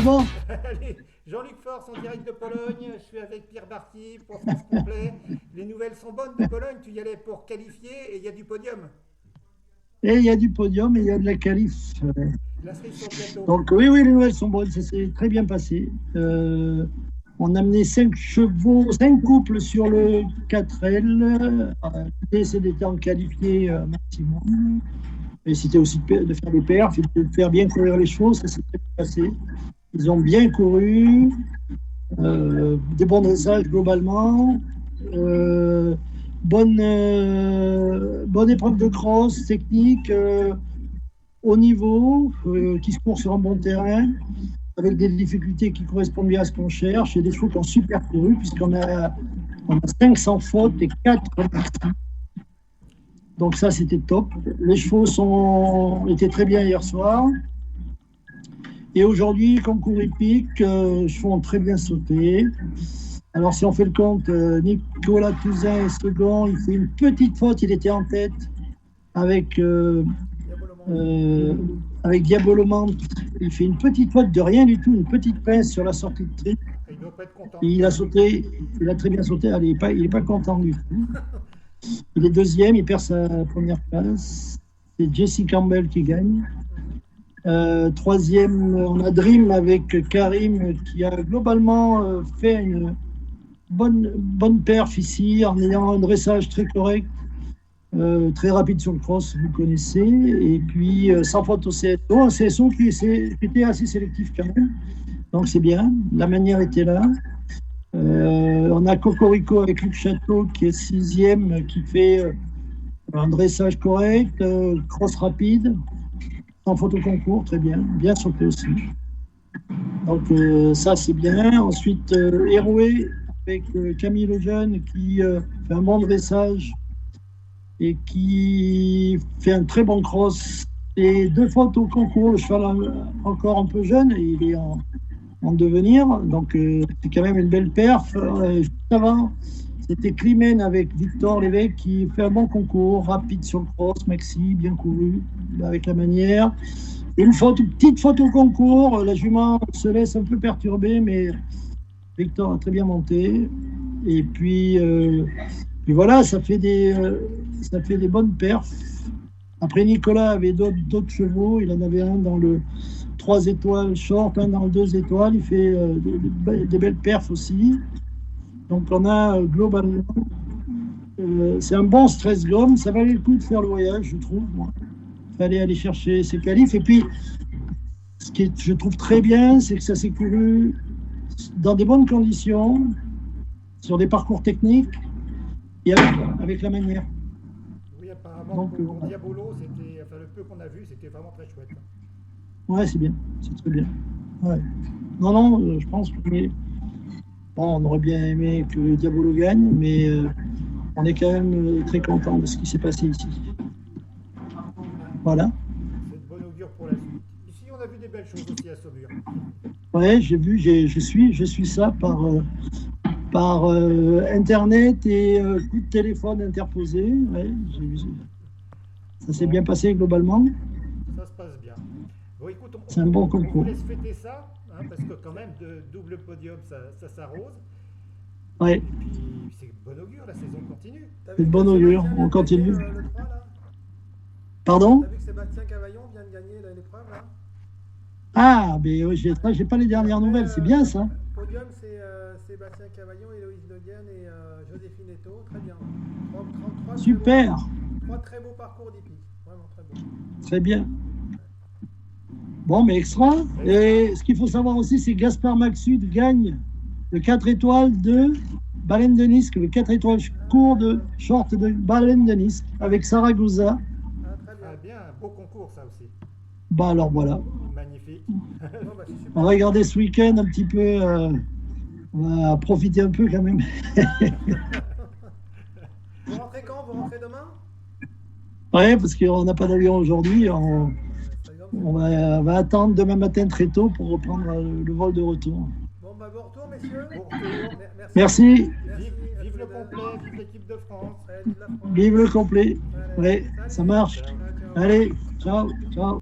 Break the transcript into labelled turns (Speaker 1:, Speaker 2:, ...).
Speaker 1: bon?
Speaker 2: Allez, Jean-Luc Force en direct de Pologne. Je suis avec Pierre Barty pour France Complet. Les nouvelles sont bonnes de Pologne. Tu y allais pour qualifier et il y a du podium.
Speaker 1: Et il y a du podium et il y a de la qualif.
Speaker 2: La cerise sur le gâteau.
Speaker 1: Donc oui, oui, les nouvelles sont bonnes, ça s'est très bien passé. On a amené 5 chevaux, 5 couples sur le 4L. L'idée, c'est d'être en qualifié maximum. Et c'était aussi de faire des perfs, et de faire bien courir les chevaux, ça s'est très bien passé. Ils ont bien couru, des bons dressages globalement, bonne épreuve de cross technique, haut niveau, qui se court sur un bon terrain, avec des difficultés qui correspondent bien à ce qu'on cherche, et des chevaux qui ont super couru, puisqu'on a 500 fautes et 4 remercies. Donc ça, c'était top. Les chevaux étaient très bien hier soir. Et aujourd'hui, concours hippique, les chevaux ont très bien sauté. Alors si on fait le compte, Nicolas Touzin est second, il fait une petite faute, il était en tête avec Diabolomante. Il fait une petite faute de rien du tout, une petite pince sur la sortie de tri.
Speaker 2: Il doit pas être content.
Speaker 1: Et il a sauté, il a très bien sauté. Allez, il n'est pas content du tout. Il est deuxième, il perd sa première place. C'est Jesse Campbell qui gagne. Troisième, on a Dream avec Karim qui a globalement fait une bonne perf ici en ayant un dressage très correct, très rapide sur le cross, vous connaissez. Et puis sans faute au CSO, un CSO qui était assez sélectif quand même. Donc c'est bien, la manière était là. On a Cocorico avec Luc Château qui est sixième, qui fait un dressage correct, cross rapide, sans faute au concours, très bien, bien sauté aussi. Donc ça c'est bien. Ensuite, Héroué avec Camille Lejeune qui fait un bon dressage et qui fait un très bon cross. Et 2 fautes au concours, le cheval encore un peu jeune, et il est en devenir, donc c'est quand même une belle perf. Juste avant, c'était Climène avec Victor Lévesque qui fait un bon concours, rapide sur le cross, maxi, bien couru, avec la manière. Une petite faute au concours, la jument se laisse un peu perturber, mais Victor a très bien monté. Et puis voilà, ça fait des bonnes perfs. Après, Nicolas avait d'autres chevaux, il en avait un dans le 3 étoiles short, un dans le 2 étoiles, il fait des belles perfs aussi. Donc on a globalement, c'est un bon stress gomme, ça valait le coup de faire le voyage, je trouve. Il fallait aller chercher ses qualifs. Et puis, ce qui je trouve très bien, c'est que ça s'est couru dans des bonnes conditions, sur des parcours techniques, et avec la manière.
Speaker 2: Oui, apparemment,
Speaker 1: Donc,
Speaker 2: pour Diabolo, le peu qu'on a vu, c'était vraiment très chouette.
Speaker 1: Ouais, c'est bien, c'est très bien. Ouais. Non, je pense que on aurait bien aimé que Diabolo gagne, mais on est quand même très content de ce qui s'est passé ici. Voilà.
Speaker 2: C'est de bon augure pour la suite. Ici, on a vu des belles choses aussi à Saumur.
Speaker 1: Ouais, j'ai vu, je suis ça par Internet et coup de téléphone interposé. Ouais, j'ai vu ça. Ça s'est bien passé globalement.
Speaker 2: Ça se passe bien. Bon, écoute,
Speaker 1: C'est un bon
Speaker 2: on
Speaker 1: concours.
Speaker 2: vous laisse fêter ça, hein, parce que quand même, de double podium, ça s'arrose.
Speaker 1: Ouais,
Speaker 2: Et puis, c'est de bon augure, la saison continue.
Speaker 1: c'est de bon augure, on continue.
Speaker 3: Le 3, là.
Speaker 1: Pardon?
Speaker 3: T'as vu que Sébastien Cavaillon vient de gagner l'épreuve, là?
Speaker 1: Ah, mais oui, j'ai pas les dernières nouvelles, c'est bien ça.
Speaker 3: Podium, c'est Sébastien Cavaillon, Héloïse Le Guen et Joséphine Eto. Très bien.
Speaker 1: Super,
Speaker 3: 3 très beaux parcours d'hippique. Vraiment très beaux.
Speaker 1: très bien. Bon, mais extra. Et ce qu'il faut savoir aussi, c'est que Gaspard Maxud gagne le 4 étoiles de Baleine de Nice, le 4 étoiles court de short de Baleine de Nice, avec Saragossa.
Speaker 3: Ah, très bien.
Speaker 2: Ah bien, un beau concours, ça aussi.
Speaker 1: Bah alors voilà.
Speaker 2: Magnifique.
Speaker 3: Bon, bah, c'est super.
Speaker 1: On va regarder ce week-end un petit peu. On va profiter un peu quand même.
Speaker 3: Vous rentrez quand? Vous rentrez demain?
Speaker 1: Ouais, parce qu'on n'a pas d'avion aujourd'hui. On va attendre demain matin très tôt pour reprendre le vol de retour.
Speaker 3: Bon, bah, bon retour, messieurs.
Speaker 2: Bon retour.
Speaker 1: Merci.
Speaker 2: Vive le complet, vive l'équipe de France.
Speaker 3: Allez, vive la France.
Speaker 1: Vive le complet.
Speaker 3: Allez,
Speaker 1: Ouais, ça marche.
Speaker 3: ciao.
Speaker 1: Allez, ciao, ciao.